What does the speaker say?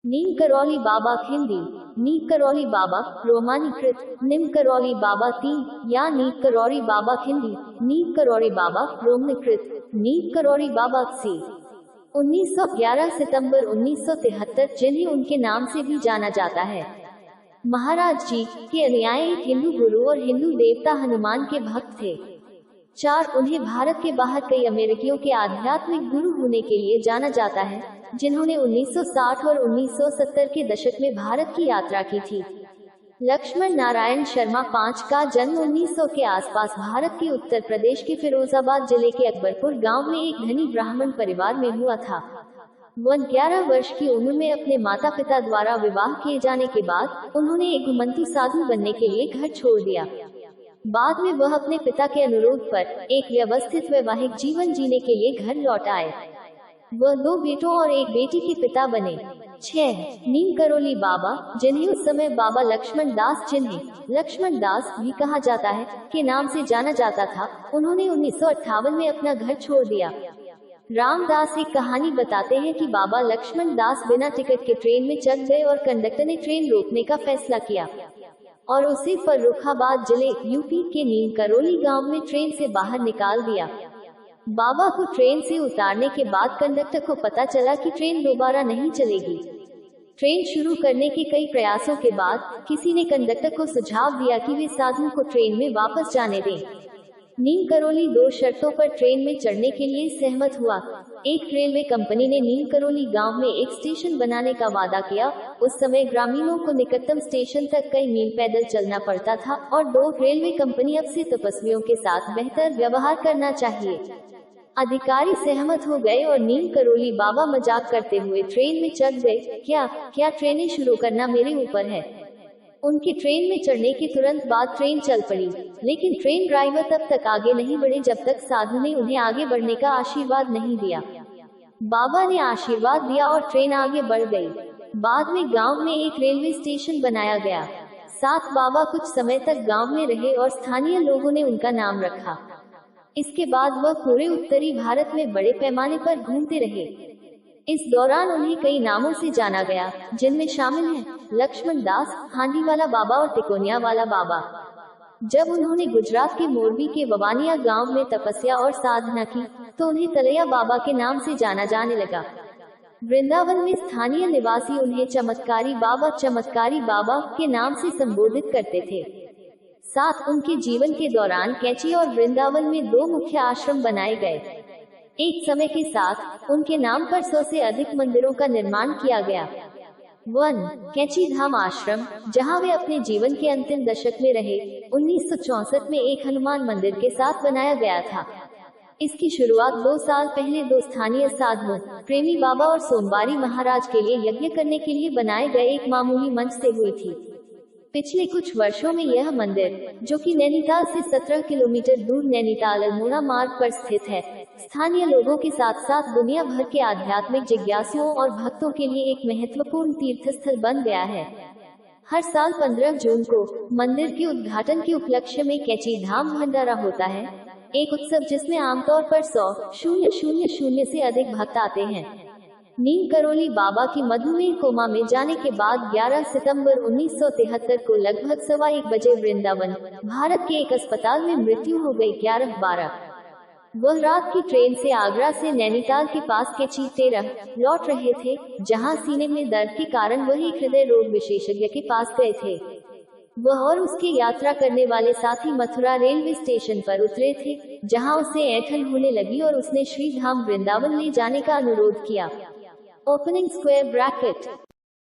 नीम करौली बाबा हिंदी, नीम करौली बाबा, रोमानीकृत, निम करौली बाबा 3 या नीम करौली बाबा हिंदी, नीम करौली बाबा, रोमनीकृत, नीम करौली बाबा से 1911 सितंबर 1973, जिन्हें उनके नाम से भी जाना जाता है। महाराज जी के अनुयायी एक हिंदू गुरु और हिंदू देवता हनुमान के भक्त थे। 4 उन्हें भारत के बाहर कई अमेरिकियों के आध्यात्मिक गुरु होने के लिए जाना जाता है, जिन्होंने 1960 और 1970 के दशक में भारत की यात्रा की थी। लक्ष्मण नारायण शर्मा 5 का जन्म 1900 के आसपास भारत के उत्तर प्रदेश के फिरोजाबाद जिले के अकबरपुर गांव में एक धनी ब्राह्मण परिवार में हुआ था। वह 11 वर्ष की उम्र में अपने माता पिता द्वारा विवाह किए जाने के बाद उन्होंने एक घुमंतू साधु बनने के लिए घर छोड़ दिया। बाद में वह अपने पिता के अनुरोध पर एक व्यवस्थित वैवाहिक जीवन जीने के लिए घर लौट आए। वह 2 बेटों और एक बेटी के पिता बने। 6 नीम करौली बाबा, जिन्हें उस समय बाबा लक्ष्मण दास, जिन्हें लक्ष्मण दास भी कहा जाता है, के नाम से जाना जाता था, उन्होंने 1958 में अपना घर छोड़ दिया। रामदास एक कहानी बताते हैं कि बाबा लक्ष्मण दास बिना टिकट के ट्रेन में चढ़ गए और कंडक्टर ने ट्रेन रोकने का फैसला किया और उसे फर्रुखाबाद जिले यूपी के नीम करौली गांव में ट्रेन से बाहर निकाल दिया। बाबा को ट्रेन से उतारने के बाद कंडक्टर को पता चला कि ट्रेन दोबारा नहीं चलेगी। ट्रेन शुरू करने के कई प्रयासों के बाद किसी ने कंडक्टर को सुझाव दिया कि वे साधु को ट्रेन में वापस जाने दें। नीम करौली 2 शर्तों पर ट्रेन में चढ़ने के लिए सहमत हुआ। एक, रेलवे कंपनी ने नीम करौली गांव में एक स्टेशन बनाने का वादा किया। उस समय ग्रामीणों को निकटतम स्टेशन तक कई मील पैदल चलना पड़ता था। और 2, रेलवे कंपनी अब से तपस्वियों के साथ बेहतर व्यवहार करना चाहिए। अधिकारी सहमत हो गए और नीम करौली बाबा मजाक करते हुए ट्रेन में चढ़ गए। क्या ट्रेनें शुरू करना मेरे ऊपर है। उनके ट्रेन में चढ़ने के तुरंत बाद ट्रेन चल पड़ी, लेकिन ट्रेन ड्राइवर तब तक आगे नहीं बढ़े जब तक साधु ने उन्हें आगे बढ़ने का आशीर्वाद नहीं दिया। बाबा ने आशीर्वाद दिया और ट्रेन आगे बढ़ गई। बाद में गांव में एक रेलवे स्टेशन बनाया गया। 7 बाबा कुछ समय तक गांव में रहे और स्थानीय लोगों ने उनका नाम रखा। इसके बाद वह पूरे उत्तरी भारत में बड़े पैमाने पर घूमते रहे। इस दौरान उन्हें कई नामों से जाना गया, जिनमें शामिल हैं लक्ष्मण दास, हांडी वाला बाबा और टिकोनिया वाला बाबा। जब उन्होंने गुजरात के मोरबी के ववानिया गांव में तपस्या और साधना की, तो उन्हें तलैया बाबा के नाम से जाना जाने लगा। वृंदावन में स्थानीय निवासी उन्हें चमत्कारी बाबा के नाम से संबोधित करते थे। 7 उनके जीवन के दौरान कैची और वृंदावन में 2 मुख्य आश्रम बनाए गए। एक समय के साथ उनके नाम पर 100 से अधिक मंदिरों का निर्माण किया गया। 1 कैची धाम आश्रम, जहां वे अपने जीवन के अंतिम दशक में रहे, 1964 में एक हनुमान मंदिर के साथ बनाया गया था। इसकी शुरुआत 2 साल पहले 2 स्थानीय साधुओं, प्रेमी बाबा और सोमवारी महाराज के लिए यज्ञ करने के लिए बनाए गए एक मामूली मंच से हुई थी। पिछले कुछ वर्षों में यह मंदिर, जो कि नैनीताल से 17 किलोमीटर दूर नैनीताल अल्मोड़ा मार्ग पर स्थित है, स्थानीय लोगों के साथ साथ दुनिया भर के आध्यात्मिक जिज्ञासुओं और भक्तों के लिए एक महत्वपूर्ण तीर्थस्थल बन गया है। हर साल 15 जून को मंदिर के उद्घाटन के उपलक्ष्य में कैची धाम भंडारा होता है, एक उत्सव जिसमें आमतौर पर 100,000 से अधिक भक्त आते हैं। नीम करौली बाबा की मधुमेह कोमा में जाने के बाद 11 सितंबर 1973 को लगभग 1:15 बजे वृंदावन, भारत के एक अस्पताल में मृत्यु हो गई। 11:12 वह रात की ट्रेन से आगरा से नैनीताल के पास कैची 13 लौट रहे थे, जहां सीने में दर्द के कारण वह एक हृदय रोग विशेषज्ञ के पास गए थे। वह और उसके यात्रा करने वाले साथी मथुरा रेलवे स्टेशन पर उतरे थे, जहां उसे ऐंठन होने लगी और उसने श्री धाम वृंदावन ले जाने का अनुरोध किया। Opening square bracket